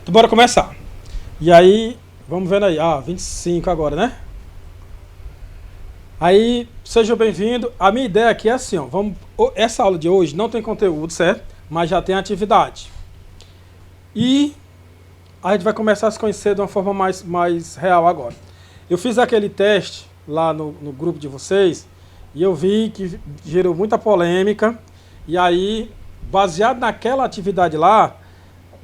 Então bora começar. E aí, vamos vendo aí. 25 agora, né? Aí, seja bem-vindo. A minha ideia aqui é assim, ó. Essa aula de hoje não tem conteúdo, certo? Mas já tem atividade. E a gente vai começar a se conhecer de uma forma mais real agora. Eu fiz aquele teste lá no grupo de vocês e eu vi que gerou muita polêmica. E aí, baseado naquela atividade lá,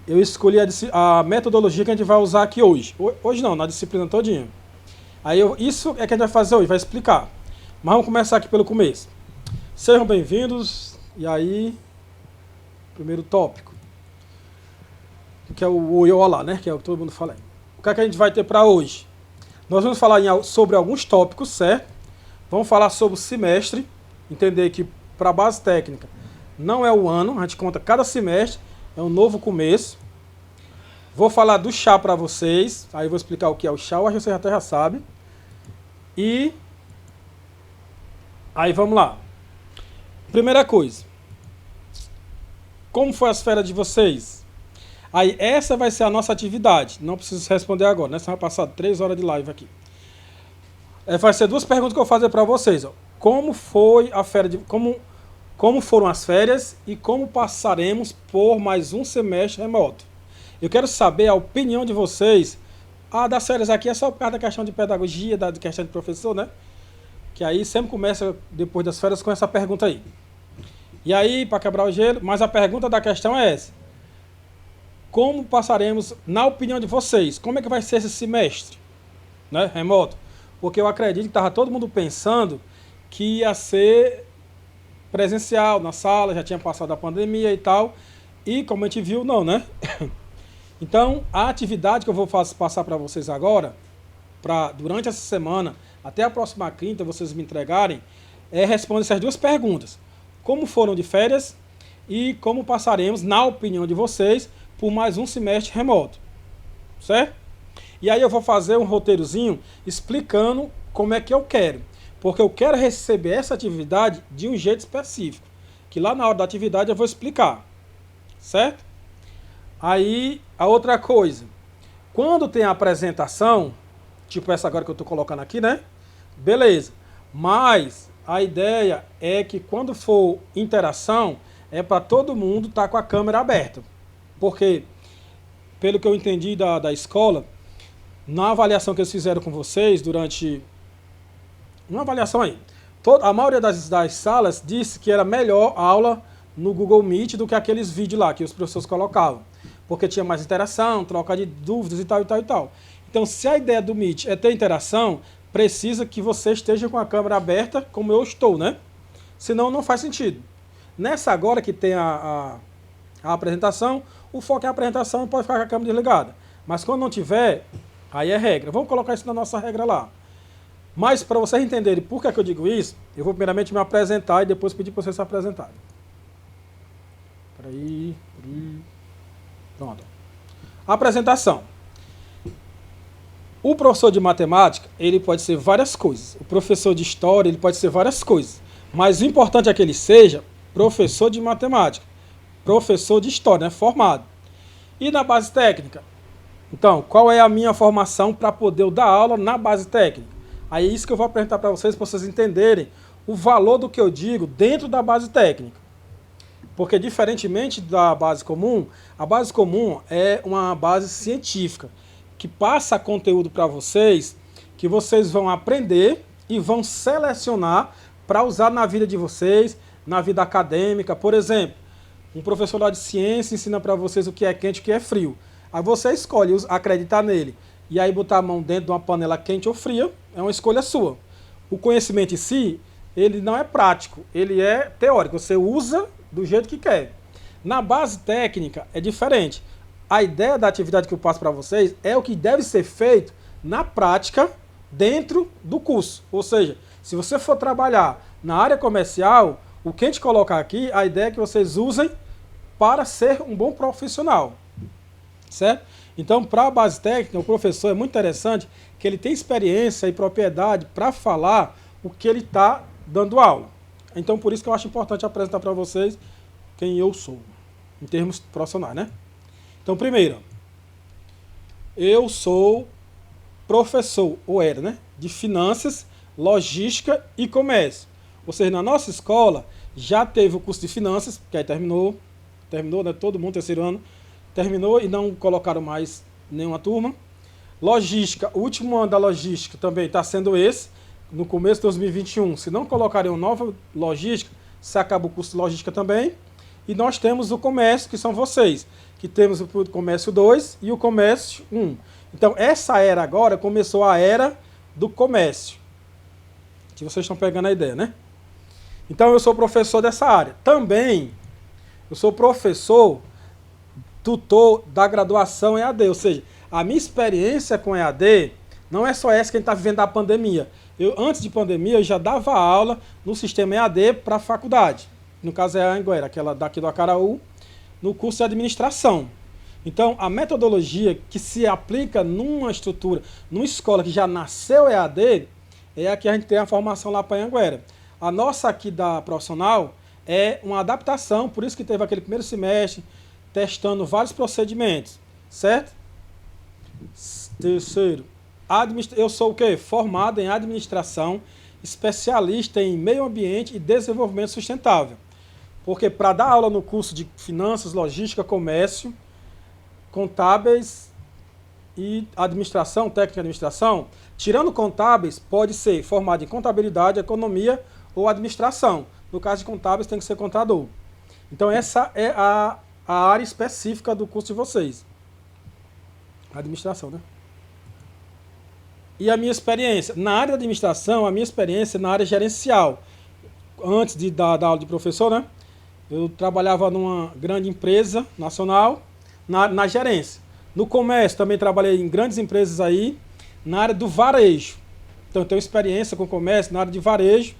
eu escolhi a metodologia que a gente vai usar aqui hoje. Hoje não, na disciplina todinha. Isso é que a gente vai fazer hoje, vai explicar. Mas vamos começar aqui pelo começo. Sejam bem-vindos. E aí, primeiro tópico, que é o oi, olá, né? Que é o que todo mundo fala aí. O que é que a gente vai ter para hoje? Nós vamos falar sobre alguns tópicos, certo? Vamos falar sobre o semestre, entender que para a base técnica não é o ano, a gente conta cada semestre, é um novo começo. Vou falar do chá para vocês, aí eu vou explicar o que é o chá, eu acho que vocês até já sabem. E aí vamos lá. Primeira coisa, como foi as férias de vocês? Aí essa vai ser a nossa atividade, não preciso responder agora, né? Você vai passar 3 horas de live aqui. Vai ser 2 perguntas que eu vou fazer para vocês. Ó. Como foi a férias como foram as férias e como passaremos por mais um semestre remoto? Eu quero saber a opinião de vocês. Das férias aqui é só por causa da questão de pedagogia, da questão de professor, né? Que aí sempre começa, depois das férias, com essa pergunta aí. E aí, para quebrar o gelo, mas a pergunta da questão é essa. Como passaremos, na opinião de vocês, como é que vai ser esse semestre, né, remoto? Porque eu acredito que estava todo mundo pensando que ia ser presencial, na sala, já tinha passado a pandemia e tal. E como a gente viu, não, né? Então, a atividade que eu vou passar para vocês agora, durante essa semana, até a próxima quinta, vocês me entregarem, é responder essas 2 perguntas. Como foram de férias e como passaremos, na opinião de vocês, por mais um semestre remoto. Certo? E aí eu vou fazer um roteirozinho explicando como é que eu quero. Porque eu quero receber essa atividade de um jeito específico. Que lá na hora da atividade eu vou explicar. Certo? Aí, a outra coisa. Quando tem a apresentação, tipo essa agora que eu estou colocando aqui, né? Beleza. Mas a ideia é que quando for interação, é para todo mundo estar com a câmera aberta. Porque, pelo que eu entendi da escola, na avaliação que eles fizeram com vocês durante uma avaliação aí, a maioria das salas disse que era melhor a aula no Google Meet do que aqueles vídeos lá que os professores colocavam. Porque tinha mais interação, troca de dúvidas e tal, e tal, e tal. Então, se a ideia do Meet é ter interação, precisa que você esteja com a câmera aberta, como eu estou, né? Senão, não faz sentido. Nessa agora que tem a apresentação, o foco é a apresentação e pode ficar com a câmera desligada. Mas quando não tiver, aí é regra. Vamos colocar isso na nossa regra lá. Mas para vocês entenderem por que eu digo isso, eu vou primeiramente me apresentar e depois pedir para vocês se apresentarem. Peraí. Pronto. Apresentação. O professor de matemática, ele pode ser várias coisas. O professor de história, ele pode ser várias coisas. Mas o importante é que ele seja professor de matemática. Professor de história, né? Formado. E na base técnica? Então, qual é a minha formação para poder dar aula na base técnica? Aí é isso que eu vou apresentar para vocês entenderem o valor do que eu digo dentro da base técnica. Porque, diferentemente da base comum, a base comum é uma base científica, que passa conteúdo para vocês, que vocês vão aprender e vão selecionar para usar na vida de vocês, na vida acadêmica. Por exemplo, um professor lá de ciência ensina para vocês o que é quente e o que é frio. Aí você escolhe acreditar nele. E aí botar a mão dentro de uma panela quente ou fria, é uma escolha sua. O conhecimento em si, ele não é prático, ele é teórico. Você usa do jeito que quer. Na base técnica é diferente. A ideia da atividade que eu passo para vocês é o que deve ser feito na prática dentro do curso. Ou seja, se você for trabalhar na área comercial, o que a gente colocar aqui, a ideia é que vocês usem para ser um bom profissional. Certo? Então, para a base técnica, o professor é muito interessante que ele tem experiência e propriedade para falar o que ele está dando aula. Então, por isso que eu acho importante apresentar para vocês quem eu sou, em termos profissionais, né? Então, primeiro, eu sou professor, ou era, né? De finanças, logística e comércio. Ou seja, na nossa escola já teve o curso de finanças, que aí terminou, né? Todo mundo, terceiro ano, terminou e não colocaram mais nenhuma turma. Logística, o último ano da logística também está sendo esse, no começo de 2021. Se não colocarem uma nova logística, se acaba o curso de logística também. E nós temos o comércio, que são vocês, que temos o comércio 2 e o comércio 1. Então, essa era agora começou a era do comércio. Que vocês estão pegando a ideia, né? Então, eu sou professor dessa área. Também, eu sou professor, tutor da graduação EAD. Ou seja, a minha experiência com EAD não é só essa que a gente está vivendo da pandemia. Antes de pandemia, eu já dava aula no sistema EAD para a faculdade. No caso é a Anguera, aquela daqui do Acaraú, no curso de administração. Então, a metodologia que se aplica numa estrutura, numa escola que já nasceu EAD, é a que a gente tem a formação lá para a Anguera. A nossa aqui da profissional é uma adaptação, por isso que teve aquele primeiro semestre, testando vários procedimentos, certo? Terceiro, eu sou o quê? Formado em administração, especialista em meio ambiente e desenvolvimento sustentável. Porque para dar aula no curso de finanças, logística, comércio, contábeis e administração, técnica de administração, tirando contábeis, pode ser formado em contabilidade, economia ou administração. No caso de contábeis, tem que ser contador. Então, essa é a área específica do curso de vocês. Administração, né? E a minha experiência? Na área da administração, a minha experiência na área gerencial. Antes de dar aula de professor, né? Eu trabalhava numa grande empresa nacional, na gerência. No comércio, também trabalhei em grandes empresas aí, na área do varejo. Então, eu tenho experiência com comércio na área de varejo,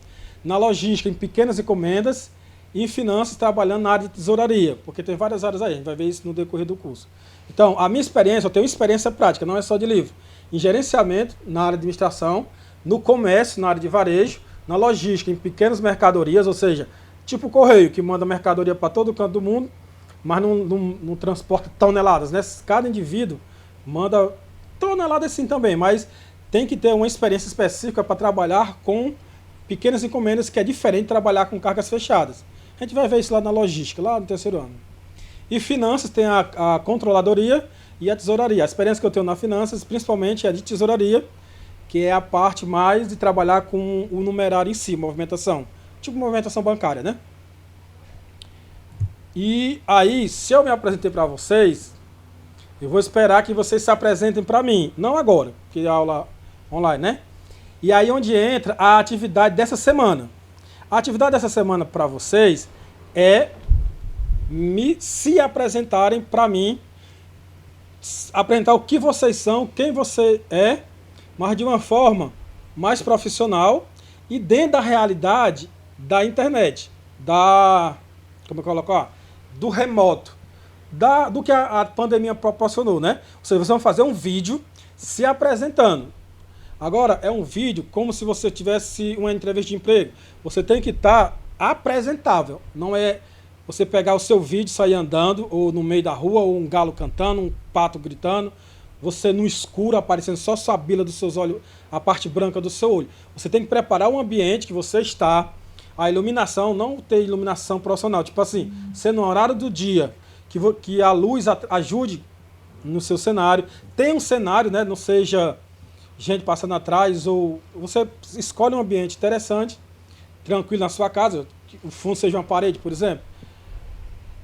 na logística, em pequenas encomendas, e em finanças, trabalhando na área de tesouraria, porque tem várias áreas aí, a gente vai ver isso no decorrer do curso. Então, a minha experiência, eu tenho experiência prática, não é só de livro. Em gerenciamento, na área de administração, no comércio, na área de varejo, na logística, em pequenas mercadorias, ou seja, tipo o correio, que manda mercadoria para todo canto do mundo, mas não transporta toneladas, né? Cada indivíduo manda toneladas sim também, mas tem que ter uma experiência específica para trabalhar com pequenas encomendas, que é diferente de trabalhar com cargas fechadas. A gente vai ver isso lá na logística, lá no terceiro ano. E finanças tem a controladoria e a tesouraria. A experiência que eu tenho na finanças, principalmente, é de tesouraria, que é a parte mais de trabalhar com o numerário em si, movimentação. Tipo movimentação bancária, né? E aí, se eu me apresentei para vocês, eu vou esperar que vocês se apresentem para mim. Não agora, porque é aula online, né? E aí onde entra a atividade dessa semana. A atividade dessa semana para vocês é se apresentarem para mim, apresentar o que vocês são, quem você é, mas de uma forma mais profissional e dentro da realidade da internet, como eu coloco, do remoto, do que a pandemia proporcionou, né? Ou seja, vocês vão fazer um vídeo se apresentando. Agora, é um vídeo como se você tivesse uma entrevista de emprego. Você tem que estar apresentável. Não é você pegar o seu vídeo e sair andando, ou no meio da rua, ou um galo cantando, um pato gritando, você no escuro, aparecendo só a bila dos seus olhos, a parte branca do seu olho. Você tem que preparar o ambiente que você está, a iluminação, não ter iluminação profissional. Tipo assim, ser no horário do dia, que a luz ajude no seu cenário. Tem um cenário, né? Não seja gente passando atrás, ou você escolhe um ambiente interessante, tranquilo na sua casa, que o fundo seja uma parede, por exemplo.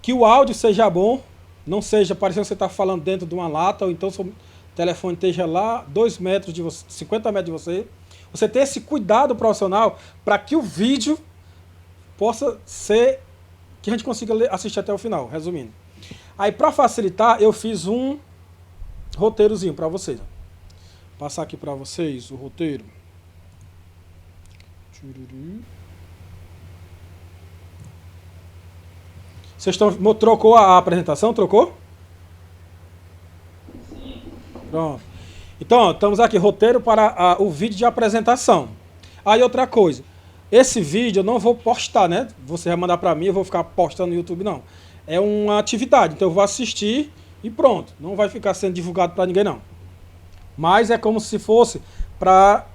Que o áudio seja bom, não seja parecendo que você está falando dentro de uma lata, ou então seu telefone esteja lá 2 metros de você, 50 metros de você. Você ter esse cuidado profissional para que o vídeo possa ser, que a gente consiga assistir até o final, resumindo. Aí, para facilitar, eu fiz um roteirozinho para vocês. Vou passar aqui para vocês o roteiro. Vocês trocou a apresentação? Trocou? Sim. Pronto. Então, ó, estamos aqui, roteiro para o vídeo de apresentação. Aí outra coisa, esse vídeo eu não vou postar, né? Você vai mandar para mim, eu vou ficar postando no YouTube, não. É uma atividade, então eu vou assistir e pronto. Não vai ficar sendo divulgado para ninguém, não. Mas é como se fosse para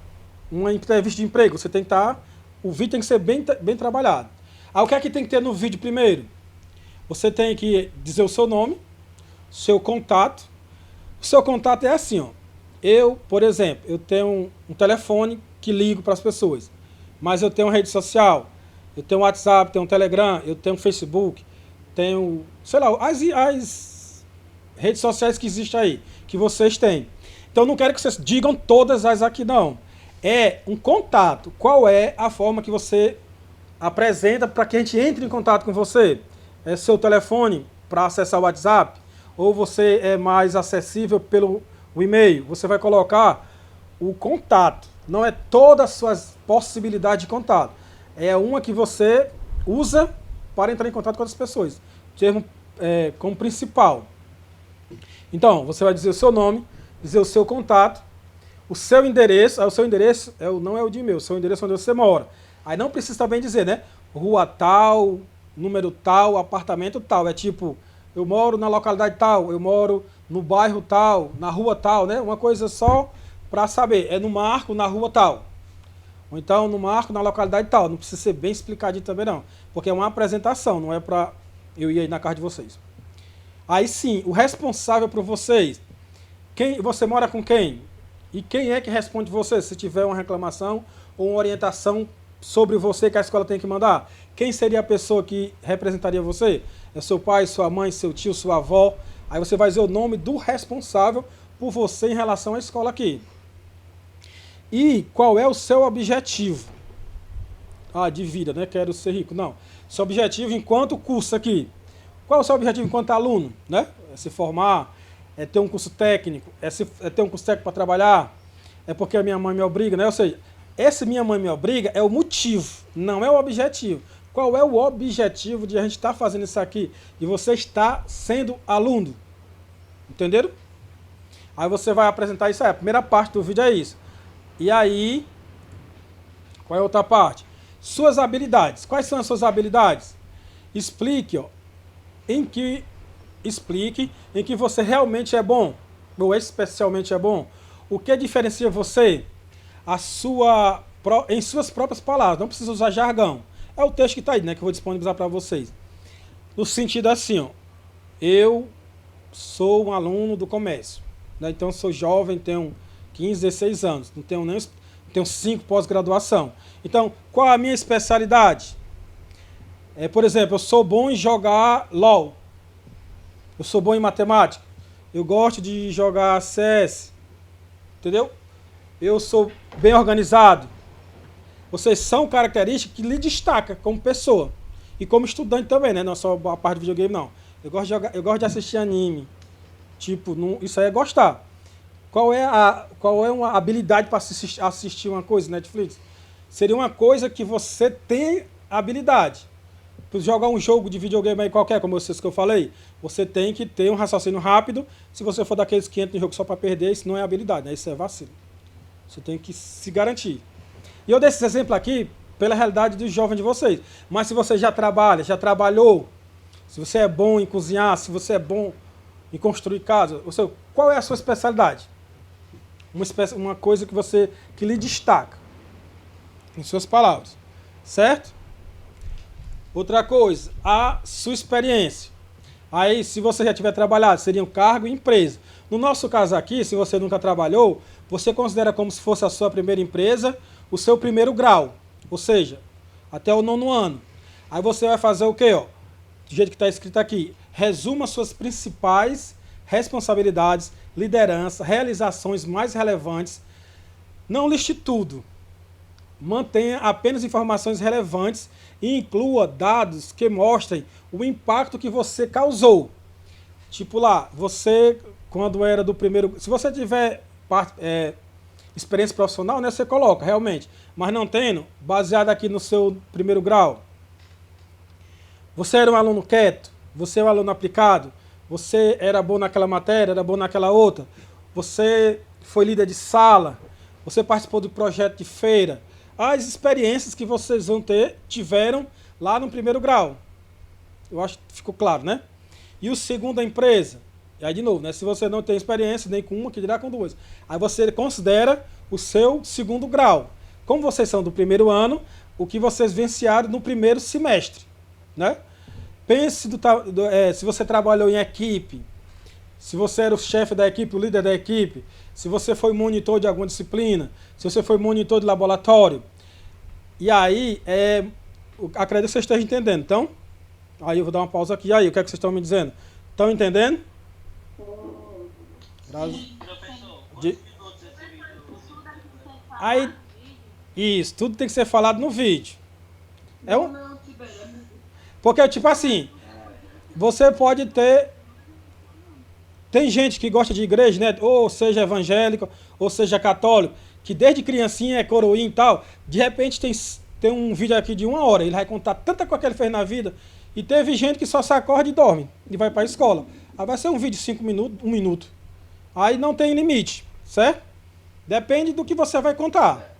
uma entrevista de emprego. Você tem que estar. O vídeo tem que ser bem trabalhado. Aí o que é que tem que ter no vídeo primeiro? Você tem que dizer o seu nome, seu contato. O seu contato é assim, ó. Eu, por exemplo, eu tenho um telefone que ligo para as pessoas, mas eu tenho rede social, eu tenho WhatsApp, tenho Telegram, eu tenho Facebook, tenho, sei lá, as redes sociais que existem aí, que vocês têm. Então eu não quero que vocês digam todas as aqui, não. É um contato. Qual é a forma que você apresenta para que a gente entre em contato com você? É seu telefone para acessar o WhatsApp? Ou você é mais acessível pelo e-mail? Você vai colocar o contato. Não é todas as suas possibilidades de contato. É uma que você usa para entrar em contato com outras pessoas. Termo como principal. Então, você vai dizer o seu nome, dizer o seu contato, o seu endereço. O seu endereço não é o de e-mail, o seu endereço é onde você mora. Aí não precisa também dizer, né? Rua tal, número tal, apartamento tal. É tipo, eu moro na localidade tal, eu moro no bairro tal, na rua tal, né? Uma coisa só para saber. É no marco, na rua tal. Ou então no marco, na localidade tal. Não precisa ser bem explicadinho também não. Porque é uma apresentação, não é para eu ir aí na casa de vocês. Aí sim, o responsável por vocês. Você mora com quem? E quem é que responde você se tiver uma reclamação ou uma orientação sobre você que a escola tem que mandar? Quem seria a pessoa que representaria você? É seu pai, sua mãe, seu tio, sua avó? Aí você vai dizer o nome do responsável por você em relação à escola aqui. E qual é o seu objetivo? De vida, né? Quero ser rico. Não. Seu objetivo enquanto curso aqui. Qual é o seu objetivo enquanto aluno? Né? É se formar, é ter um curso técnico, é ter um curso técnico para trabalhar, é porque a minha mãe me obriga, né? Ou seja, esse minha mãe me obriga é o motivo, não é o objetivo. Qual é o objetivo de a gente estar fazendo isso aqui? De você estar sendo aluno. Entenderam? Aí você vai apresentar isso aí. A primeira parte do vídeo é isso. E aí, qual é a outra parte? Suas habilidades. Quais são as suas habilidades? Explique em que você realmente é bom, ou especialmente é bom. O que diferencia você em suas próprias palavras. Não precisa usar jargão. É o texto que está aí, né, que eu vou disponibilizar para vocês. No sentido assim, eu sou um aluno do comércio, né, então sou jovem, tenho 15, 16 anos, não tenho 5 pós-graduação. Então, qual é a minha especialidade? Por exemplo, eu sou bom em jogar LOL. Eu sou bom em matemática. Eu gosto de jogar CS. Entendeu? Eu sou bem organizado. Vocês são características que lhe destacam como pessoa. E como estudante também, né? Não é só a parte de videogame, não. Eu gosto de assistir anime. Tipo, isso aí é gostar. Qual é uma habilidade para assistir uma coisa, Netflix? Seria uma coisa que você tem habilidade. Para jogar um jogo de videogame aí qualquer, como vocês que eu falei, você tem que ter um raciocínio rápido. Se você for daqueles que entram no jogo só para perder, isso não é habilidade, né? Isso é vacilo. Você tem que se garantir. E eu dei esse exemplo aqui pela realidade dos jovens de vocês. Mas se você já trabalha, já trabalhou, se você é bom em cozinhar, se você é bom em construir casa, qual é a sua especialidade? Uma coisa que lhe destaca, em suas palavras, certo? Outra coisa, a sua experiência. Aí, se você já tiver trabalhado, seria um cargo e empresa. No nosso caso aqui, se você nunca trabalhou, você considera como se fosse a sua primeira empresa, o seu primeiro grau. Ou seja, até o 9º ano. Aí você vai fazer o quê? Do jeito que está escrito aqui. Resuma suas principais responsabilidades, liderança, realizações mais relevantes. Não liste tudo. Mantenha apenas informações relevantes e inclua dados que mostrem o impacto que você causou. Tipo lá, você, quando era do primeiro... Se você tiver experiência profissional, né, você coloca, realmente. Mas não tendo, baseado aqui no seu primeiro grau. Você era um aluno quieto? Você é um aluno aplicado? Você era bom naquela matéria, era bom naquela outra? Você foi líder de sala? Você participou do projeto de feira? As experiências que vocês tiveram lá no primeiro grau. Eu acho que ficou claro, né? E o segundo, a empresa. E aí, de novo, né? Se você não tem experiência nem com uma, que dirá com duas. Aí você considera o seu segundo grau. Como vocês são do primeiro ano, o que vocês vivenciaram no primeiro semestre, né? Pense se você trabalhou em equipe, se você era o chefe da equipe, o líder da equipe, se você foi monitor de alguma disciplina, se você foi monitor de laboratório. E aí, acredito que vocês estejam entendendo. Então, aí eu vou dar uma pausa aqui. E aí, o que é que vocês estão me dizendo? Estão entendendo? Sim, professor, De- quantos minutos esse vídeo? Aí, isso, tudo tem que ser falado no vídeo. Porque, tipo assim, você pode ter. Tem gente que gosta de igreja, né? Ou seja evangélico, ou seja católico, que desde criancinha é coroinha e tal. De repente tem um vídeo aqui de 1 hora. Ele vai contar tanta coisa que ele fez na vida. E teve gente que só se acorda e dorme. E vai para a escola. Aí vai ser um vídeo de 5 minutos, 1 minuto. Aí não tem limite, certo? Depende do que você vai contar.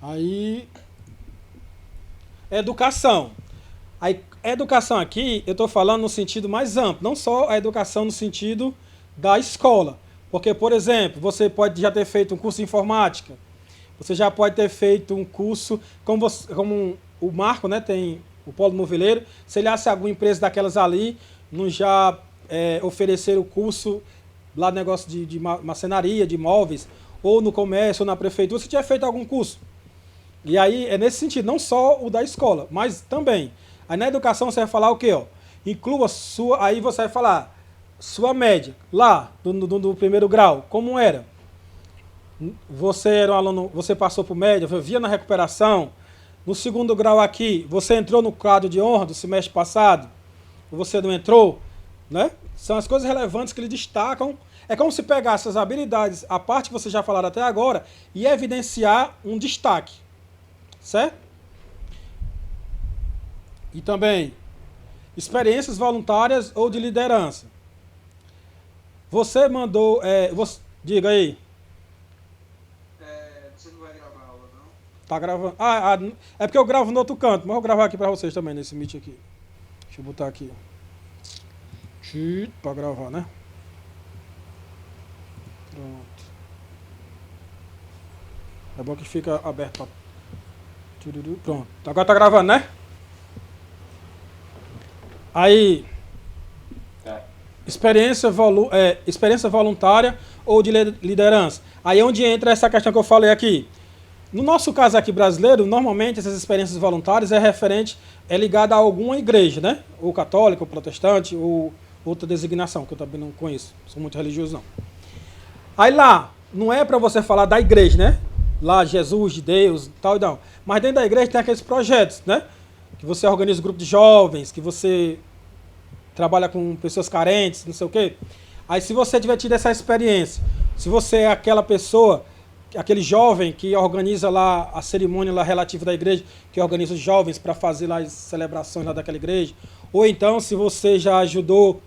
Aí. Educação. A educação aqui, eu estou falando no sentido mais amplo, não só a educação no sentido da escola. Porque, por exemplo, você pode já ter feito um curso de informática, você já pode ter feito um curso, como o Marco, né, tem o Polo Moveleiro, se ele acha alguma empresa daquelas ali, não já oferecer o curso lá no negócio de marcenaria, de imóveis, ou no comércio, ou na prefeitura, você tinha feito algum curso. E aí é nesse sentido, não só o da escola, mas também. Aí na educação você vai falar o quê? Ó? Inclua sua, aí você vai falar sua média, lá, do primeiro grau, como era? Você era um aluno, você passou por média, via na recuperação. No segundo grau aqui, você entrou no quadro de honra do semestre passado, ou você não entrou, né? São as coisas relevantes que eles destacam. É como se pegasse as habilidades, a parte que vocês já falaram até agora, e evidenciar um destaque. Certo? E também, experiências voluntárias ou de liderança. Você mandou... diga aí. Você não vai gravar a aula, não? Tá gravando. É porque eu gravo no outro canto, mas eu vou gravar aqui pra vocês também, nesse Meet aqui. Deixa eu botar aqui. Pra gravar, né? Pronto. É bom que fica aberto pra... Pronto. Agora tá gravando, né? Aí... Experiência voluntária ou de liderança. Aí é onde entra essa questão que eu falei aqui. No nosso caso aqui brasileiro, normalmente essas experiências voluntárias é ligada a alguma igreja, né? Ou católica, ou protestante, ou outra designação, que eu também não conheço. Não sou muito religioso, não. Aí lá, não é para você falar da igreja, né? Lá, Jesus, de Deus, tal e tal. Mas dentro da igreja tem aqueles projetos, né? Que você organiza um grupo de jovens, que você trabalha com pessoas carentes, não sei o quê. Aí se você tiver tido essa experiência, se você é aquela pessoa, aquele jovem que organiza lá a cerimônia lá relativa da igreja, que organiza os jovens para fazer lá as celebrações lá daquela igreja, ou então se você já ajudou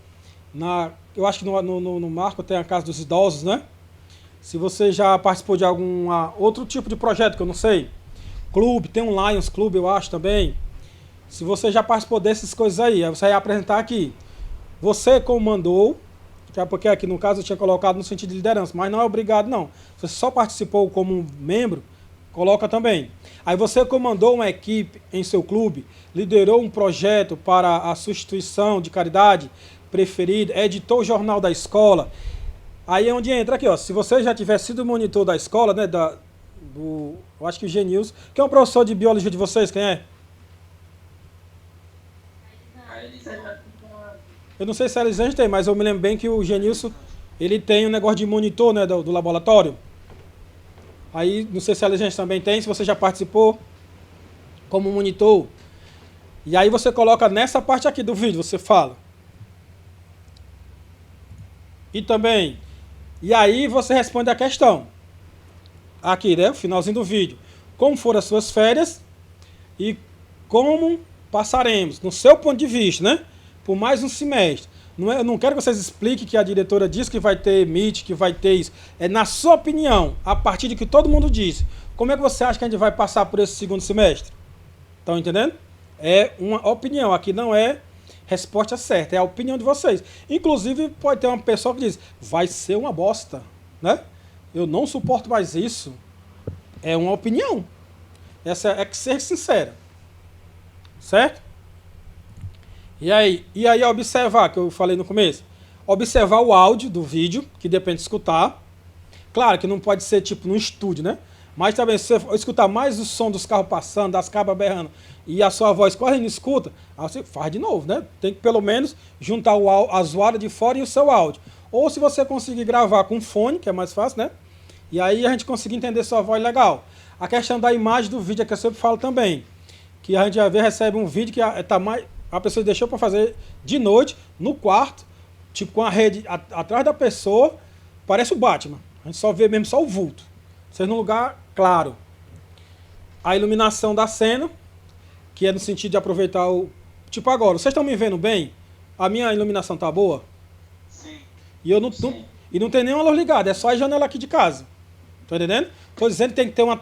eu acho que no Marco tem a Casa dos Idosos, né? Se você já participou de algum outro tipo de projeto, que eu não sei, clube, tem um Lions Club, eu acho também. Se você já participou dessas coisas aí você vai apresentar aqui. Você comandou, porque aqui no caso eu tinha colocado no sentido de liderança, mas não é obrigado não. Você só participou como membro, coloca também. Aí você comandou uma equipe em seu clube, liderou um projeto para a sua instituição de caridade preferida, editou o jornal da escola. Aí é onde entra aqui, ó. Se você já tiver sido monitor da escola, né, eu acho que o Genilson, que é um professor de biologia de vocês, quem é? Eu não sei se a Elisângela tem, mas eu me lembro bem que o Genilson, ele tem um negócio de monitor, né, do laboratório. Aí, não sei se a Elisângela também tem, se você já participou como monitor. E aí você coloca nessa parte aqui do vídeo, você fala. E também, e aí você responde a questão. Aqui, né, o finalzinho do vídeo. Como foram as suas férias e como passaremos, no seu ponto de vista, né? Por mais um semestre. Eu não quero que vocês expliquem que a diretora disse que vai ter Meet, que vai ter isso. É na sua opinião, a partir de que todo mundo disse. Como é que você acha que a gente vai passar por esse segundo semestre? Estão entendendo? É uma opinião. Aqui não é resposta certa, é a opinião de vocês. Inclusive, pode ter uma pessoa que diz, vai ser uma bosta, né? Eu não suporto mais isso. É uma opinião. Essa é que ser sincera. Certo? E aí observar, que eu falei no começo. Observar o áudio do vídeo, que depende de escutar. Claro que não pode ser tipo no estúdio, né? Mas também, se você escutar mais o som dos carros passando, das cabras berrando, e a sua voz quase não escuta, aí você faz de novo, né? Tem que pelo menos juntar a zoada de fora e o seu áudio. Ou se você conseguir gravar com fone, que é mais fácil, né? E aí a gente conseguir entender sua voz legal. A questão da imagem do vídeo é que eu sempre falo também. Que a gente já vê, recebe um vídeo que a pessoa deixou para fazer de noite, no quarto, tipo com a rede atrás da pessoa, parece o Batman. A gente só vê mesmo só o vulto. Vocês num lugar claro. A iluminação da cena, que é no sentido de aproveitar o... Tipo agora, vocês estão me vendo bem? A minha iluminação tá boa? Sim. E eu não tem nenhuma luz ligada, é só a janela aqui de casa. Tá entendendo? Tô dizendo que tem que ter uma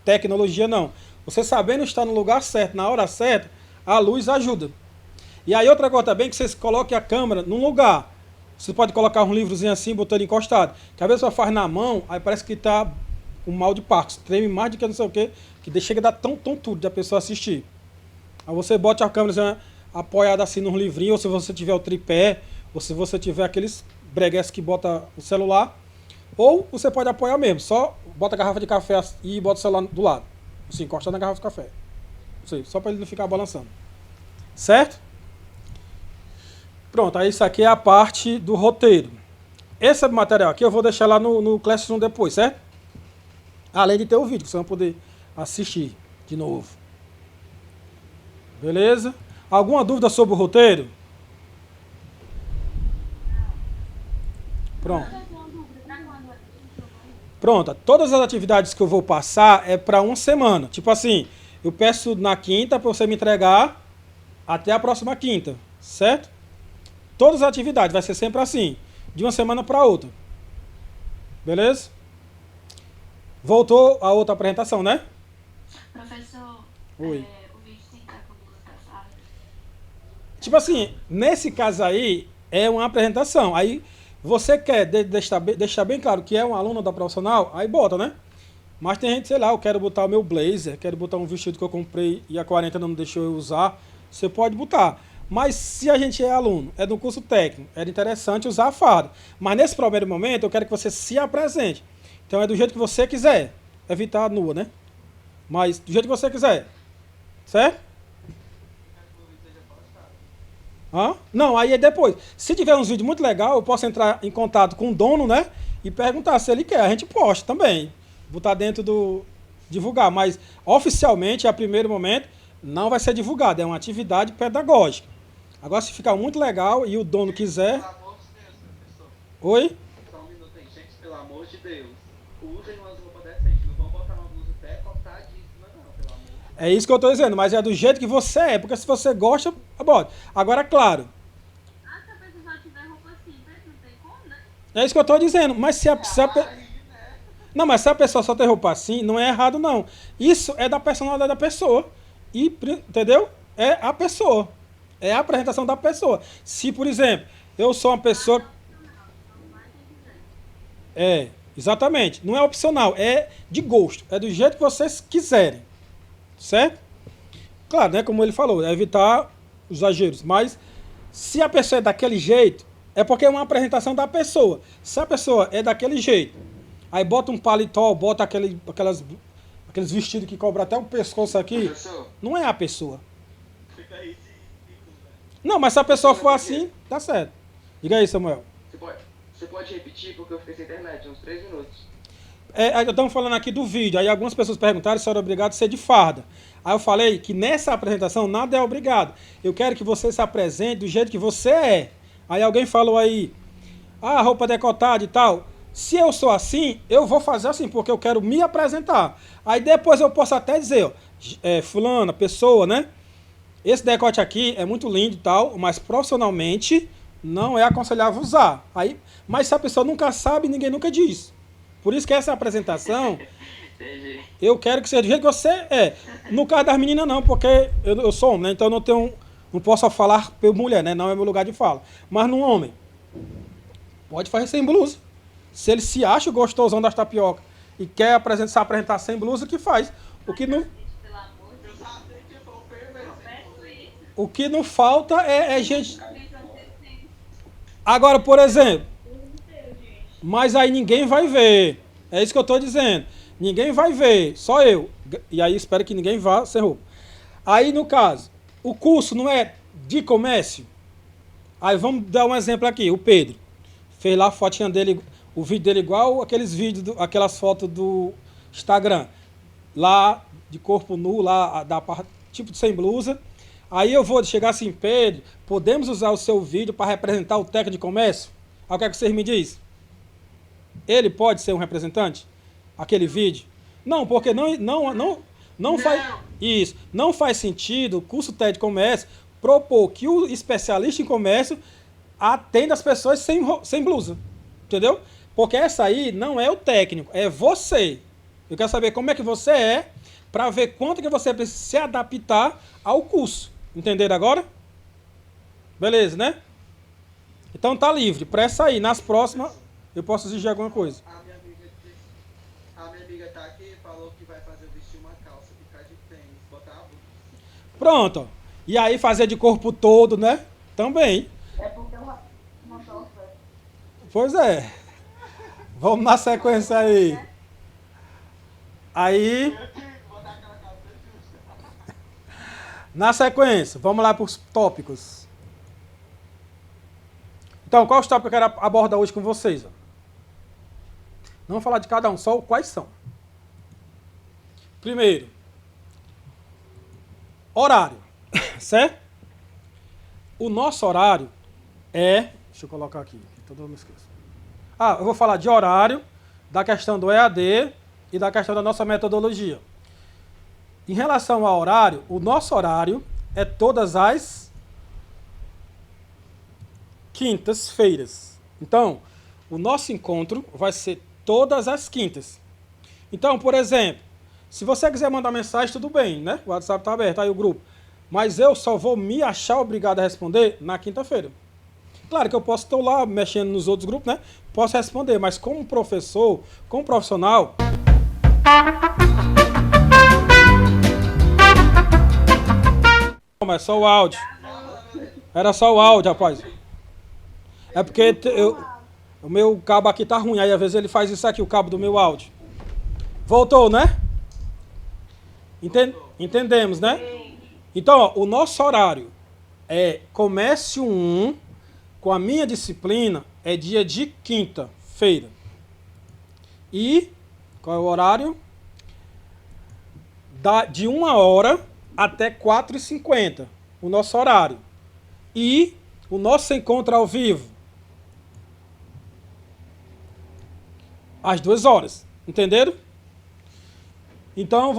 tecnologia não. Você sabendo estar no lugar certo, na hora certa, a luz ajuda. E aí outra coisa também, que vocês coloquem a câmera num lugar. Você pode colocar um livrozinho assim, botando encostado. Que a pessoa faz na mão, aí parece que tá com mal de Parkinson. Treme mais do que não sei o quê, que chega a dar tão tudo da pessoa assistir. Aí você bota a câmera assim, apoiada assim num livrinho, ou se você tiver o tripé, ou se você tiver aqueles bregues que bota o celular. Ou você pode apoiar mesmo, só bota a garrafa de café e bota o celular do lado. Assim, encosta na garrafa de café. Só para ele não ficar balançando. Certo? Pronto, aí isso aqui é a parte do roteiro. Esse material aqui eu vou deixar lá no Classroom depois, certo? Além de ter o vídeo, que vocês vão poder assistir de novo. Beleza? Alguma dúvida sobre o roteiro? Pronto. Pronto, todas as atividades que eu vou passar é para uma semana. Tipo assim, eu peço na quinta para você me entregar até a próxima quinta, certo? Todas as atividades, vai ser sempre assim, de uma semana para outra. Beleza? Voltou a outra apresentação, né? Professor, Oi. o vídeo tem que estar com duas passadas. Tipo assim, nesse caso aí, é uma apresentação. Aí você quer deixar bem claro que é um aluno da profissional, aí bota, né? Mas tem gente, sei lá, eu quero botar o meu blazer, quero botar um vestido que eu comprei e a 40 não deixou eu usar. Você pode botar. Mas se a gente é aluno, é do curso técnico, era interessante usar a farda. Mas nesse primeiro momento, eu quero que você se apresente. Então é do jeito que você quiser. Evitar a nua, né? Mas do jeito que você quiser. Certo? Hã? Não, aí é depois. Se tiver uns vídeos muito legais, eu posso entrar em contato com o dono, né? E perguntar se ele quer. A gente posta também. Botar dentro do... Divulgar. Mas oficialmente, a primeiro momento, não vai ser divulgado. É uma atividade pedagógica. Agora, se ficar muito legal e o dono quiser... Pelo amor de Deus, professor. Oi? Só um minutinho, gente, pelo amor de Deus. Usem umas roupas decentes, não vão botar uma blusa decotadíssima, não, pelo amor de Deus. É isso que eu tô dizendo. Mas é do jeito que você é. Porque se você gosta, bota. Agora, claro. Ah, se a pessoa só tiver roupa simples, não tem como, né? É isso que eu tô dizendo. Mas Não, mas se a pessoa só tem roupa assim, não é errado, não. Isso é da personalidade da pessoa. Entendeu? É a pessoa. É a apresentação da pessoa. Se, por exemplo, eu sou uma pessoa... É, exatamente. Não é opcional, é de gosto. É do jeito que vocês quiserem. Certo? Claro, né? Como ele falou, é evitar os exageros. Mas se a pessoa é daquele jeito, é porque é uma apresentação da pessoa. Se a pessoa é daquele jeito, aí bota um paletó, bota aqueles vestidos que cobram até o pescoço aqui, Professor, não é a pessoa. fica aí de bico, velho. Não, mas se a pessoa for assim, tá certo. Diga aí, Samuel. Você pode repetir, porque eu fiquei sem internet, uns 3 minutos. Estamos falando aqui do vídeo, aí algumas pessoas perguntaram se era obrigado a ser de farda. Aí eu falei que nessa apresentação nada é obrigado. Eu quero que você se apresente do jeito que você é. Aí alguém falou aí, roupa decotada e tal. Se eu sou assim, eu vou fazer assim, porque eu quero me apresentar. Aí depois eu posso até dizer, ó, fulana, pessoa, né? Esse decote aqui é muito lindo e tal, mas profissionalmente não é aconselhável usar. Aí, mas se a pessoa nunca sabe, ninguém nunca diz. Por isso que essa apresentação, eu quero que seja do jeito que você é. No caso das meninas não, porque eu sou homem, né? Então eu não tenho Não posso só falar por mulher, né? Não é meu lugar de fala. Mas no homem, pode fazer sem blusa. Se ele se acha o gostosão das tapioca e quer se apresentar sem blusa, que faz. O que não, Pelo amor de Eu já sei que foi o perverso. Deus, isso. o que não falta é gente. Pensa assim, Agora, por exemplo, mas aí ninguém vai ver. É isso que eu estou dizendo. Ninguém vai ver, só eu. E aí espero que ninguém vá sem roupa. Aí, no caso, o curso não é de comércio? Aí vamos dar um exemplo aqui. O Pedro fez lá a fotinha dele, o vídeo dele igual aqueles vídeos, aquelas fotos do Instagram. Lá de corpo nu, lá da parte, tipo sem blusa. Aí eu vou chegar assim, Pedro, podemos usar o seu vídeo para representar o técnico de comércio? Aí o que é que vocês me dizem? Ele pode ser um representante? Aquele vídeo? Não, porque não faz. Isso. Não faz sentido o curso técnico de comércio propor que o especialista em comércio atenda as pessoas sem blusa. Entendeu? Porque essa aí não é o técnico, é você. Eu quero saber como é que você é para ver quanto que você precisa se adaptar ao curso. Entenderam agora? Beleza, né? Então tá livre. Para essa aí, nas próximas, eu posso exigir alguma coisa. A minha amiga tá aqui e falou que vai fazer eu vestir uma calça, ficar de tênis, botar a blusa. Pronto. Ó. E aí fazer de corpo todo, né? Também. é porque eu não tô oferta. Pois é. Vamos na sequência aí. Aí, Botar aquela calça justa. na sequência, vamos lá para os tópicos. Então, qual os tópicos que eu quero abordar hoje com vocês? Ó? Não vou falar de cada um, só quais são. Primeiro, horário, certo? O nosso horário é... Deixa eu colocar aqui, que todo mundo me esqueça. Eu vou falar de horário, da questão do EAD e da questão da nossa metodologia. Em relação ao horário, o nosso horário é todas as quintas-feiras. Então, o nosso encontro vai ser todas as quintas. Então, por exemplo, se você quiser mandar mensagem, tudo bem, né? O WhatsApp está aberto, aí o grupo. Mas eu só vou me achar obrigado a responder na quinta-feira. Claro que eu posso estar lá mexendo nos outros grupos, né? Posso responder, mas como professor, como profissional... Mas só o áudio. Era só o áudio, rapaz. É porque o meu cabo aqui tá ruim, aí às vezes ele faz isso aqui, o cabo do meu áudio. Voltou, né? Entendemos, né? Então, ó, o nosso horário é comércio 1, com a minha disciplina, é dia de quinta-feira. E, qual é o horário? De 1h até 4h50, o nosso horário. E o nosso encontro ao vivo, às 2h. Entenderam? Então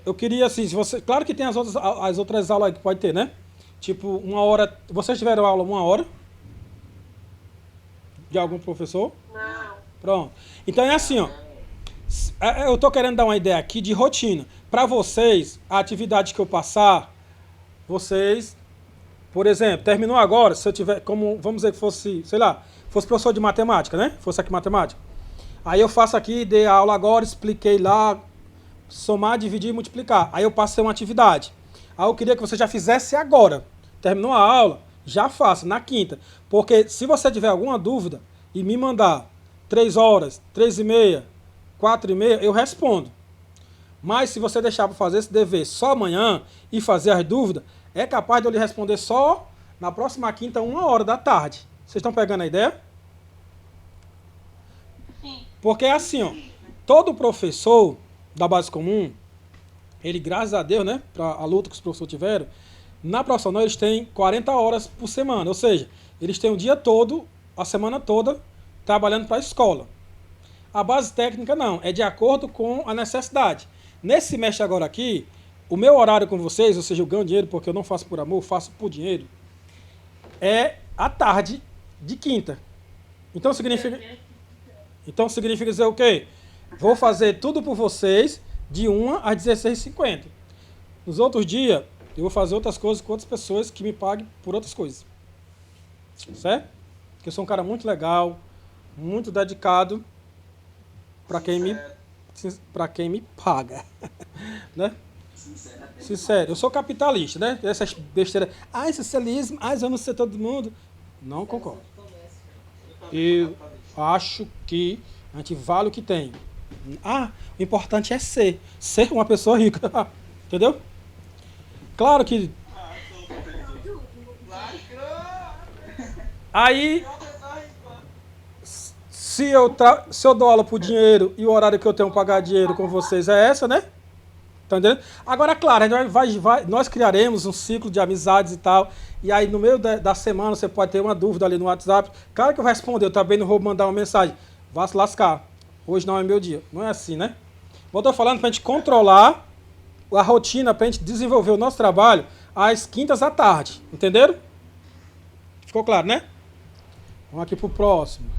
eu queria assim, se você, claro que tem as outras aulas aí que pode ter, né? Tipo, 1h, vocês tiveram aula 1h? De algum professor? Não. Pronto. Então é assim, ó. Eu tô querendo dar uma ideia aqui de rotina. Para vocês, a atividade que eu passar, vocês, por exemplo, terminou agora, se eu tiver, como, vamos dizer que fosse, sei lá, fosse professor de matemática, né? Fosse aqui matemática. Aí eu faço aqui, dei a aula agora, expliquei lá, somar, dividir e multiplicar. Aí eu passei uma atividade. Aí eu queria que você já fizesse agora. Terminou a aula, já faça, na quinta. Porque se você tiver alguma dúvida e me mandar 3h, 3h30, 4h30, eu respondo. Mas se você deixar para fazer esse dever só amanhã e fazer as dúvidas, é capaz de eu lhe responder só na próxima quinta, 1h da tarde. Vocês estão pegando a ideia? Sim. Porque é assim, ó, todo professor da base comum, ele, graças a Deus, né, para a luta que os professores tiveram, na profissional eles têm 40 horas por semana, ou seja, eles têm o dia todo, a semana toda, trabalhando para a escola. A base técnica não, é de acordo com a necessidade. Nesse semestre agora aqui, o meu horário com vocês, ou seja, eu ganho dinheiro porque eu não faço por amor, faço por dinheiro, é à tarde de quinta. Então significa dizer o quê? Vou fazer tudo por vocês de 1 às 16h50. Nos outros dias, eu vou fazer outras coisas com outras pessoas que me paguem por outras coisas. Certo? Porque eu sou um cara muito legal, muito dedicado para quem me paga. Né? Sincero, eu sou capitalista, né? Essas besteiras. Ah, socialismo, vamos ser todo mundo. Não concordo. Eu acho que a gente vale o que tem. O importante é ser uma pessoa rica. Entendeu? Claro que. Aí, se eu dou aula por dinheiro e o horário que eu tenho que pagar dinheiro com vocês é essa, né? Tá entendendo? Agora, claro, a gente nós criaremos um ciclo de amizades e tal. E aí, no meio da semana, você pode ter uma dúvida ali no WhatsApp. Claro que eu vou responder, eu também não vou mandar uma mensagem. Vá se lascar. Hoje não é meu dia. Não é assim, né? Eu tô falando pra gente controlar a rotina, pra gente desenvolver o nosso trabalho às quintas à tarde. Entenderam? Ficou claro, né? Vamos aqui pro próximo.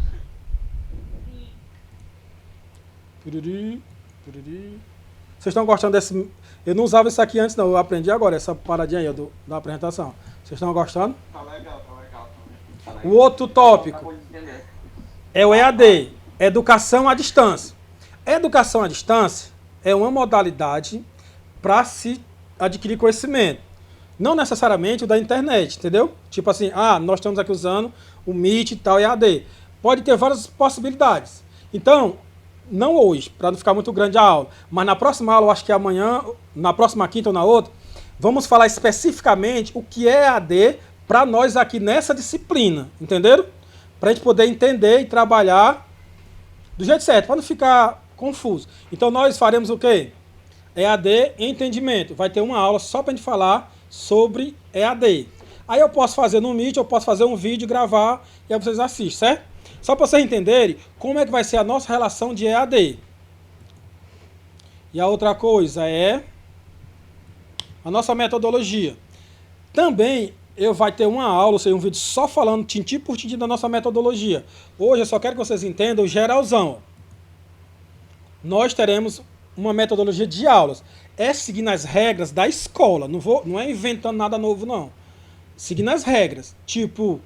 Piriri, piriri. Vocês estão gostando desse... Eu não usava isso aqui antes, não. Eu aprendi agora, essa paradinha aí da apresentação. Vocês estão gostando? Tá legal. O outro tópico é o EAD, Educação à Distância. Educação à Distância é uma modalidade para se adquirir conhecimento. Não necessariamente o da internet, entendeu? Tipo assim, nós estamos aqui usando o Meet e tal, EAD. Pode ter várias possibilidades. Então, não hoje, para não ficar muito grande a aula, mas na próxima aula, eu acho que amanhã, na próxima quinta ou na outra, vamos falar especificamente o que é EAD para nós aqui nessa disciplina, entenderam? Para a gente poder entender e trabalhar do jeito certo, para não ficar confuso. Então nós faremos o quê? EAD entendimento. Vai ter uma aula só para a gente falar sobre EAD. Aí eu posso fazer no Meet, eu posso fazer um vídeo, gravar e aí vocês assistem, certo? Só para vocês entenderem como é que vai ser a nossa relação de EAD. E a outra coisa é a nossa metodologia. Também eu vai ter uma aula, ou seja, um vídeo só falando tintim por tintim da nossa metodologia. Hoje eu só quero que vocês entendam o geralzão. Nós teremos uma metodologia de aulas. É seguindo as regras da escola. Não é inventando nada novo, não. Seguindo as regras. Tipo,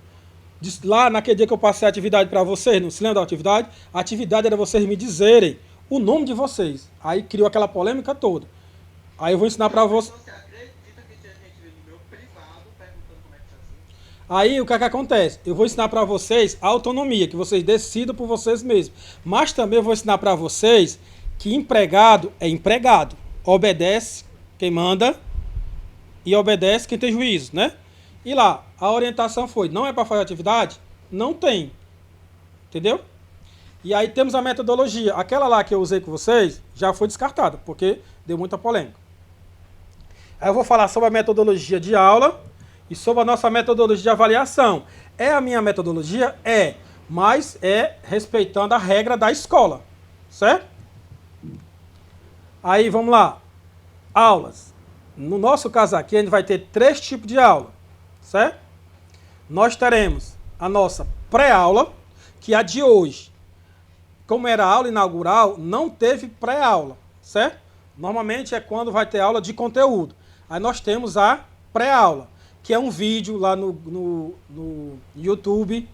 lá naquele dia que eu passei a atividade para vocês, não se lembra da atividade? A atividade era vocês me dizerem o nome de vocês. Aí criou aquela polêmica toda. Aí eu vou ensinar para vocês. Você acredita que tinha gente no meu privado perguntando como é que fazia? Aí o que é que acontece? Eu vou ensinar para vocês a autonomia, que vocês decidam por vocês mesmos. Mas também eu vou ensinar para vocês que empregado é empregado. Obedece quem manda e obedece quem tem juízo, né? E lá, a orientação foi, não é para fazer atividade? Não tem. Entendeu? E aí temos a metodologia. Aquela lá que eu usei com vocês já foi descartada, porque deu muita polêmica. Aí eu vou falar sobre a metodologia de aula e sobre a nossa metodologia de avaliação. É a minha metodologia? É. Mas é respeitando a regra da escola. Certo? Aí vamos lá. Aulas. No nosso caso aqui, a gente vai ter 3 tipos de aula. Certo? Nós teremos a nossa pré-aula, que é a de hoje. Como era a aula inaugural, não teve pré-aula, certo? Normalmente é quando vai ter aula de conteúdo. Aí nós temos a pré-aula, que é um vídeo lá no YouTube,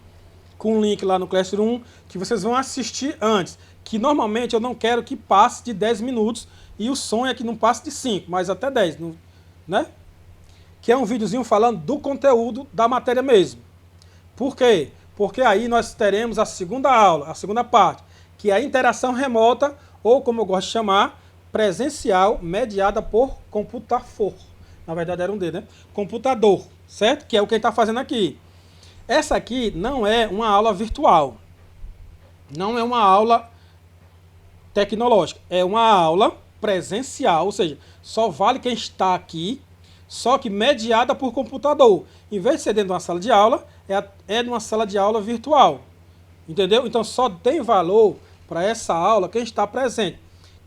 com um link lá no Classroom, que vocês vão assistir antes. Que normalmente eu não quero que passe de 10 minutos, e o sonho é que não passe de 5, mas até 10, né? Que é um videozinho falando do conteúdo da matéria mesmo. Por quê? Porque aí nós teremos a segunda aula, a segunda parte, que é a interação remota, ou como eu gosto de chamar, presencial, mediada por computador. Na verdade era um D, né? Computador, certo? Que é o que a gente está fazendo aqui. Essa aqui não é uma aula virtual. Não é uma aula tecnológica. É uma aula presencial, ou seja, só vale quem está aqui, só que mediada por computador. Em vez de ser dentro de uma sala de aula, é numa sala de aula virtual. Entendeu? Então só tem valor para essa aula quem está presente.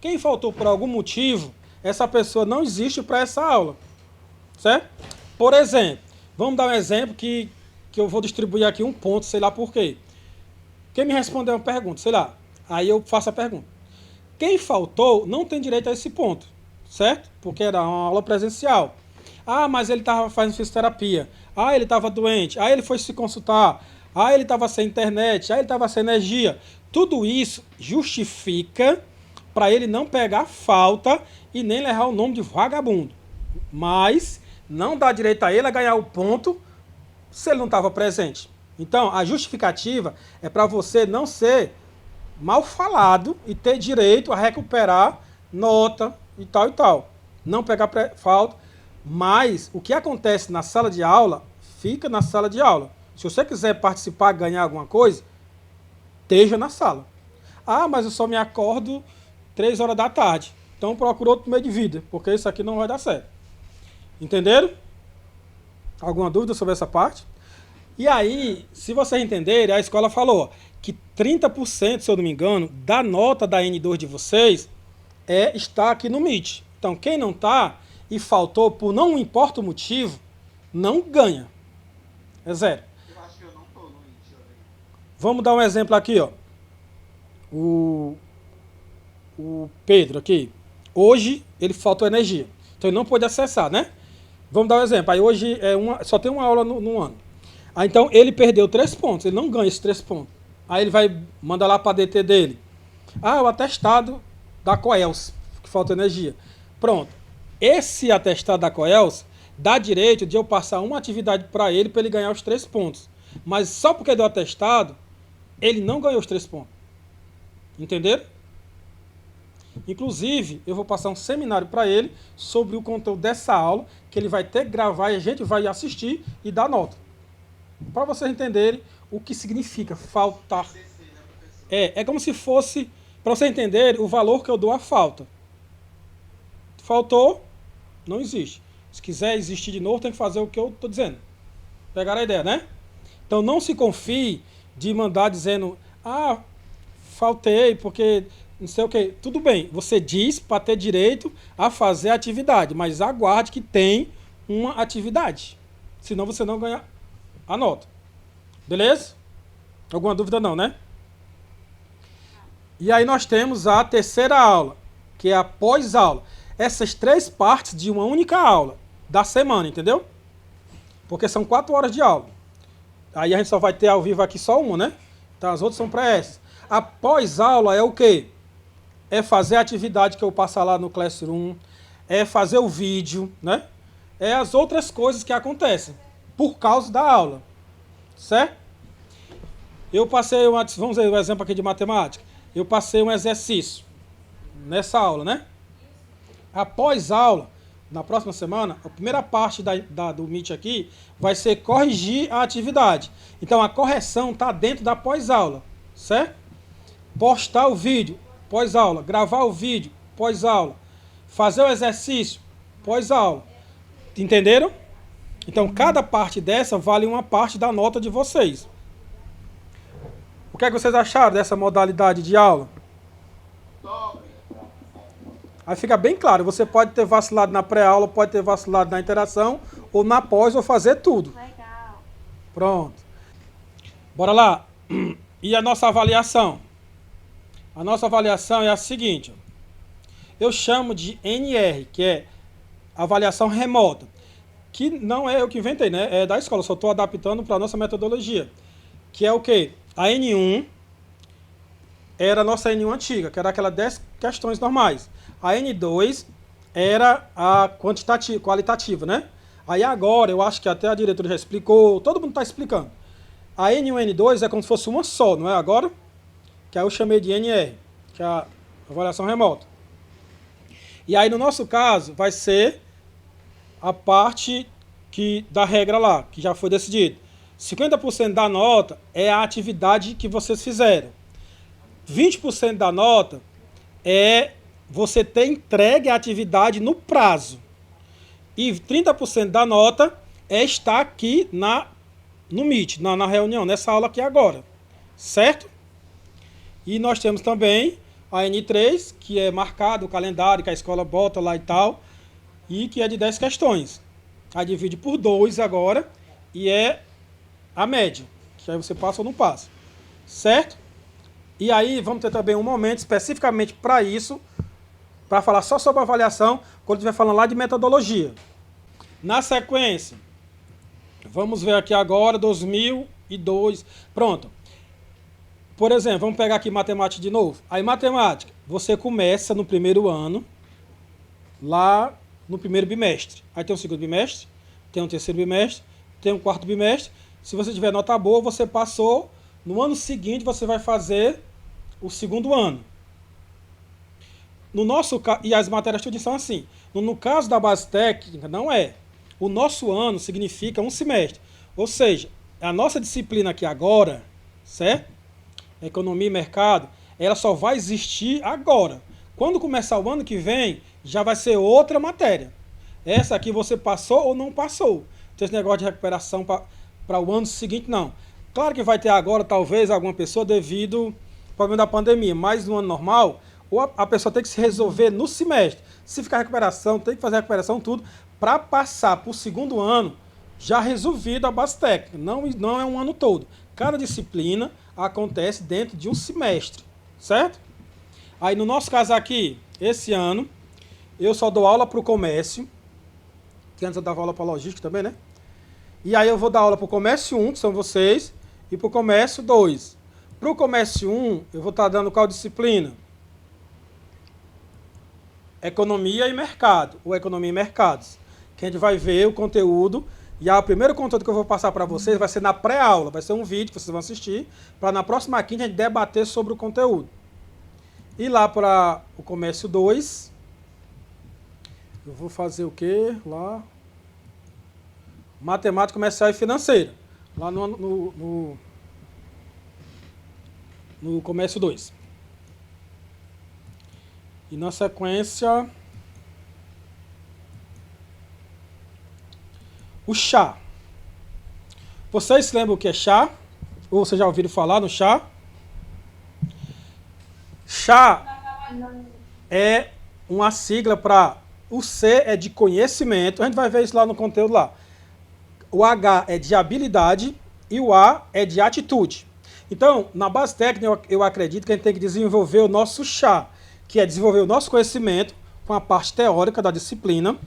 Quem faltou por algum motivo, essa pessoa não existe para essa aula. Certo? Por exemplo, vamos dar um exemplo que eu vou distribuir aqui um ponto, sei lá por quê. Quem me respondeu uma pergunta, sei lá, aí eu faço a pergunta. Quem faltou não tem direito a esse ponto, certo? Porque era uma aula presencial. Ah, mas ele estava fazendo fisioterapia. Ah, ele estava doente. Ah, ele foi se consultar. Ah, ele estava sem internet. Ah, ele estava sem energia. Tudo isso justifica para ele não pegar falta e nem levar o nome de vagabundo. Mas não dá direito a ele a ganhar o ponto se ele não estava presente. Então, a justificativa é para você não ser mal falado e ter direito a recuperar nota e tal e tal. Não pegar falta. Mas o que acontece na sala de aula, fica na sala de aula. Se você quiser participar, ganhar alguma coisa, esteja na sala. Ah, mas eu só me acordo 3 horas da tarde. Então procura outro meio de vida, porque isso aqui não vai dar certo. Entenderam? Alguma dúvida sobre essa parte? E aí, se vocês entenderem, a escola falou que 30%, se eu não me engano, da nota da N2 de vocês está aqui no Meet. Então, quem não está e faltou por não importa o motivo, não ganha. É zero. Eu acho que eu não tô no Meet. Vamos dar um exemplo aqui, ó. O Pedro aqui. Hoje ele faltou energia. Então ele não pôde acessar, né? Vamos dar um exemplo. Aí hoje só tem uma aula no ano. Aí então ele perdeu 3 pontos. Ele não ganha esses 3 pontos. Aí ele vai mandar lá para a DT dele. Ah, o atestado da Coels, que falta energia. Pronto. Esse atestado da Coels dá direito de eu passar uma atividade para ele ganhar os 3 pontos. Mas só porque deu atestado, ele não ganhou os 3 pontos. Entenderam? Inclusive, eu vou passar um seminário para ele sobre o conteúdo dessa aula, que ele vai ter que gravar e a gente vai assistir e dar nota. Para vocês entenderem o que significa faltar. É como se fosse, para vocês entenderem o valor que eu dou à falta. Faltou, não existe. Se quiser existir de novo, tem que fazer o que eu estou dizendo. Pegaram a ideia, né? Então não se confie de mandar dizendo, ah, faltei porque não sei o que. Tudo bem, você diz para ter direito a fazer a atividade, mas aguarde que tem uma atividade. Senão você não ganha a nota. Beleza? Alguma dúvida não, né? E aí nós temos a terceira aula, que é a pós-aula. Essas 3 partes de uma única aula da semana, entendeu? Porque são 4 horas de aula. Aí a gente só vai ter ao vivo aqui só uma, né? Então as outras são para essas. A pós-aula é o quê? É fazer a atividade que eu passar lá no Classroom, é fazer o vídeo, né? É as outras coisas que acontecem por causa da aula, certo? Eu passei, vamos ver um exemplo aqui de matemática. Eu passei um exercício nessa aula, né? Após aula, na próxima semana, a primeira parte do Meet aqui vai ser corrigir a atividade. Então a correção está dentro da pós-aula, certo? Postar o vídeo, pós-aula. Gravar o vídeo, pós-aula. Fazer o exercício, pós-aula. Entenderam? Então cada parte dessa vale uma parte da nota de vocês. O que é que vocês acharam dessa modalidade de aula? Top! Aí fica bem claro, você pode ter vacilado na pré-aula, pode ter vacilado na interação, ou na pós, ou fazer tudo. Legal. Pronto. Bora lá. E a nossa avaliação? A nossa avaliação é a seguinte. Eu chamo de NR, que é avaliação remota. Que não é eu que inventei, né? É da escola, só estou adaptando para a nossa metodologia. Que é o quê? A N1 era a nossa N1 antiga, que era aquelas 10 questões normais. A N2 era a qualitativa, né? Aí agora, eu acho que até a diretora já explicou, todo mundo está explicando. A N1 e N2 é como se fosse uma só, não é agora? Que aí eu chamei de NR, que é a avaliação remota. E aí no nosso caso vai ser a parte da regra lá, que já foi decidido. 50% da nota é a atividade que vocês fizeram. 20% da nota é você ter entregue a atividade no prazo. E 30% da nota é estar aqui no Meet, na reunião, nessa aula aqui agora. Certo? E nós temos também a N3, que é marcado o calendário que a escola bota lá e tal, e que é de 10 questões. Aí divide por 2 agora, e é a média, que aí você passa ou não passa. Certo? E aí vamos ter também um momento especificamente para isso, para falar só sobre avaliação, quando estiver falando lá de metodologia. Na sequência, vamos ver aqui agora 2002. Pronto. Por exemplo, vamos pegar aqui matemática de novo. Aí matemática, você começa no primeiro ano, lá no primeiro bimestre. Aí tem um segundo bimestre, tem um terceiro bimestre, tem um quarto bimestre. Se você tiver nota boa, você passou. No ano seguinte, você vai fazer o segundo ano. No nosso e as matérias todas são assim. No caso da base técnica, não é. O nosso ano significa um semestre. Ou seja, a nossa disciplina aqui agora, certo? Economia e mercado, ela só vai existir agora. Quando começar o ano que vem, já vai ser outra matéria. Essa aqui você passou ou não passou. Então esse negócio de recuperação para o ano seguinte, não. Claro que vai ter agora, talvez, alguma pessoa devido ao problema da pandemia, mas no ano normal, ou a pessoa tem que se resolver no semestre. Se ficar recuperação, tem que fazer a recuperação, tudo, para passar para o segundo ano, já resolvido a base técnica. Não é um ano todo. Cada disciplina acontece dentro de um semestre, certo? Aí no nosso caso aqui, esse ano, eu só dou aula para o comércio, que antes eu dava aula para logística também, né? E aí eu vou dar aula para o comércio 1, que são vocês, e para o comércio 2. Para o comércio 1, eu vou estar dando qual disciplina? Economia e mercado, ou economia e mercados. Que a gente vai ver o conteúdo, e o primeiro conteúdo que eu vou passar para vocês vai ser na pré-aula, vai ser um vídeo que vocês vão assistir, para na próxima quinta a gente debater sobre o conteúdo. E lá para o comércio 2, eu vou fazer o quê? Lá, matemática comercial e financeira, lá no comércio 2. E na sequência, o chá. Vocês se lembram o que é chá? Ou vocês já ouviram falar no chá? Chá é uma sigla para... O C é de conhecimento. A gente vai ver isso lá no conteúdo lá. O H é de habilidade e o A é de atitude. Então, na base técnica, eu acredito que a gente tem que desenvolver o nosso chá, que é desenvolver o nosso conhecimento com a parte teórica da disciplina,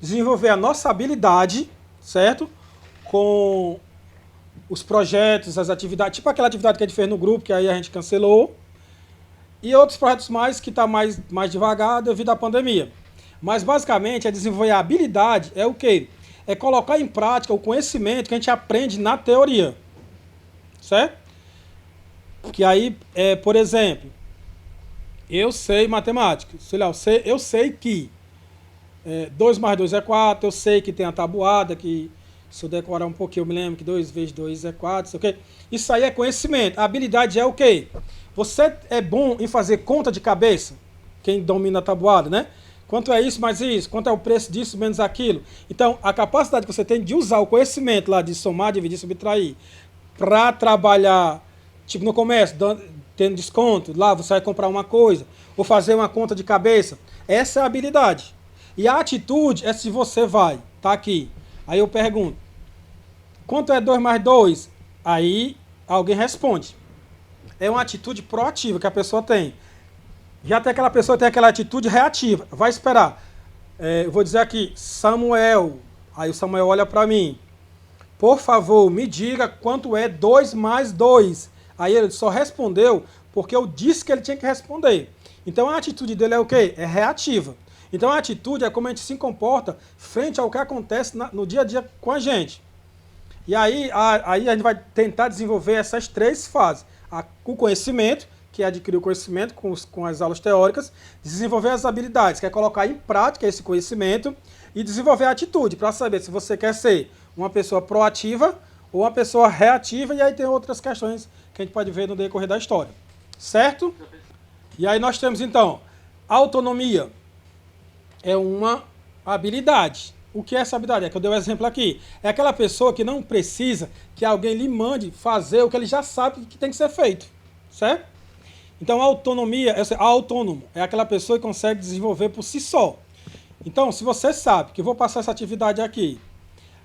desenvolver a nossa habilidade, certo? Com os projetos, as atividades, tipo aquela atividade que a gente fez no grupo, que aí a gente cancelou, e outros projetos mais que está mais devagar devido à pandemia. Mas basicamente, é desenvolver a habilidade, é o quê? É colocar em prática o conhecimento que a gente aprende na teoria, certo? Que aí, por exemplo, eu sei matemática, sei lá, eu sei que 2 mais 2 é 4, eu sei que tem a tabuada, que se eu decorar um pouquinho eu me lembro que 2 vezes 2 é 4, sei o quê. Isso aí é conhecimento. A habilidade é o quê? Você é bom em fazer conta de cabeça, quem domina a tabuada, né? Quanto é isso mais isso? Quanto é o preço disso menos aquilo? Então, a capacidade que você tem de usar o conhecimento lá de somar, dividir, subtrair, para trabalhar, tipo no comércio, tendo desconto, lá você vai comprar uma coisa, ou fazer uma conta de cabeça. Essa é a habilidade. E a atitude é se você vai, tá aqui. Aí eu pergunto, quanto é 2 mais 2? Aí alguém responde. É uma atitude proativa que a pessoa tem. Já tem aquela pessoa que tem aquela atitude reativa. Vai esperar. Eu vou dizer aqui, Samuel. Aí o Samuel olha para mim. Por favor, me diga quanto é 2 mais 2. Aí ele só respondeu porque eu disse que ele tinha que responder. Então a atitude dele é o quê? É reativa. Então a atitude é como a gente se comporta frente ao que acontece no dia a dia com a gente. E aí a gente vai tentar desenvolver essas 3 fases. O conhecimento, que é adquirir o conhecimento com as aulas teóricas, desenvolver as habilidades, que é colocar em prática esse conhecimento, e desenvolver a atitude, para saber se você quer ser uma pessoa proativa ou uma pessoa reativa, e aí tem outras questões que a gente pode ver no decorrer da história. Certo? E aí nós temos, então, autonomia. É uma habilidade. O que é essa habilidade? É que eu dei um exemplo aqui. É aquela pessoa que não precisa que alguém lhe mande fazer o que ele já sabe que tem que ser feito. Certo? Então, autonomia, autônomo, é aquela pessoa que consegue desenvolver por si só. Então, se você sabe que eu vou passar essa atividade aqui,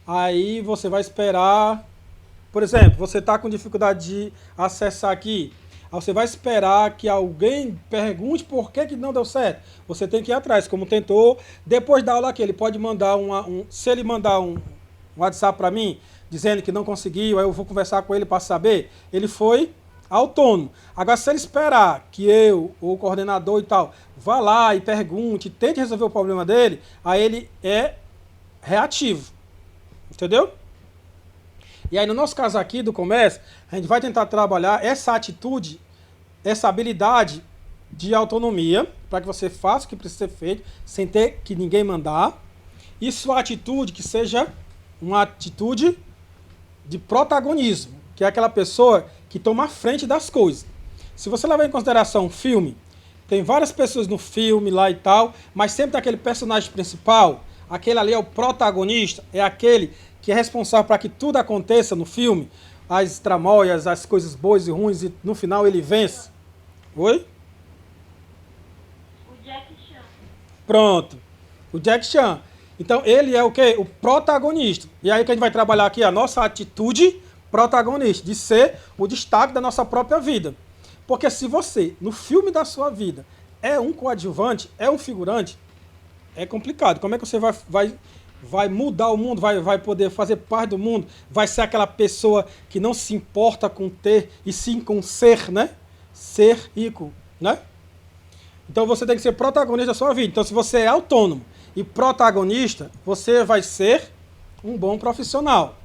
aí você vai esperar... Por exemplo, você está com dificuldade de acessar aqui. Aí você vai esperar que alguém pergunte por que não deu certo. Você tem que ir atrás, como tentou. Depois da aula aqui, ele pode mandar se ele mandar um WhatsApp para mim, dizendo que não conseguiu, aí eu vou conversar com ele para saber. Ele foi autônomo. Agora, se ele esperar que eu, ou o coordenador e tal, vá lá e pergunte, tente resolver o problema dele, aí ele é reativo. Entendeu? E aí, no nosso caso aqui do comércio, a gente vai tentar trabalhar essa atitude, essa habilidade de autonomia, para que você faça o que precisa ser feito, sem ter que ninguém mandar. E sua atitude que seja uma atitude de protagonismo, que é aquela pessoa que toma a frente das coisas. Se você levar em consideração um filme, tem várias pessoas no filme lá e tal, mas sempre tem aquele personagem principal, aquele ali é o protagonista, é aquele que é responsável para que tudo aconteça no filme, as tramóias, as coisas boas e ruins, e no final ele vence. Oi? O Jack Chan. Pronto. O Jack Chan. Então ele é o quê? O protagonista. E aí que a gente vai trabalhar aqui a nossa atitude protagonista, de ser o destaque da nossa própria vida. Porque se você, no filme da sua vida, é um coadjuvante, é um figurante, é complicado. Como é que você vai mudar o mundo, vai poder fazer parte do mundo, vai ser aquela pessoa que não se importa com ter, e sim com ser, né? Ser rico, né? Então você tem que ser protagonista da sua vida. Então se você é autônomo e protagonista, você vai ser um bom profissional.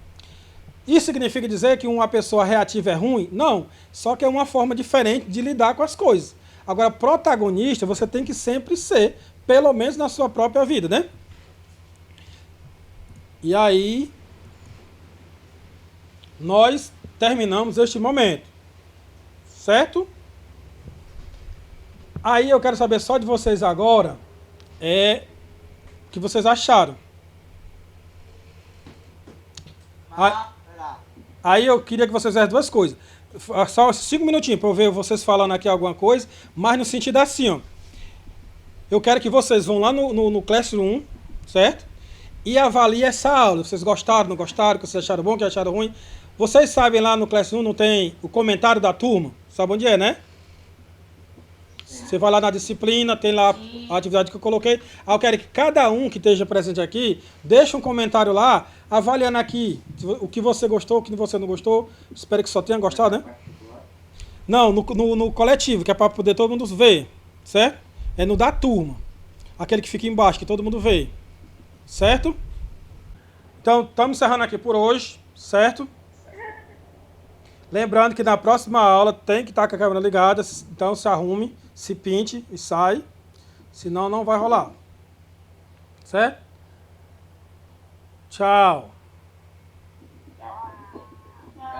Isso significa dizer que uma pessoa reativa é ruim? Não, só que é uma forma diferente de lidar com as coisas. Agora, protagonista você tem que sempre ser, pelo menos na sua própria vida, né? E aí, nós terminamos este momento, certo? Aí eu quero saber só de vocês agora, o que vocês acharam. Aí eu queria que vocês fizessem duas coisas. Só 5 minutinhos para eu ver vocês falando aqui alguma coisa, mas no sentido assim, ó. Eu quero que vocês vão lá no Classroom, certo? E avaliem essa aula. Vocês gostaram, não gostaram, que vocês acharam bom, que acharam ruim. Vocês sabem lá no Classroom, não tem o comentário da turma? Sabe onde é, né? Você vai lá na disciplina, tem lá a atividade que eu coloquei. Aí eu quero que cada um que esteja presente aqui, deixe um comentário lá, avaliando aqui o que você gostou, o que você não gostou. Espero que só tenha gostado, né? Não, no coletivo, que é para poder todo mundo ver, certo? É no da turma. Aquele que fica embaixo, que todo mundo vê. Certo? Então, estamos encerrando aqui por hoje, certo? Lembrando que na próxima aula tem que estar com a câmera ligada, então se arrume, se pinte e sai, senão não vai rolar. Certo? Tchau. Tchau.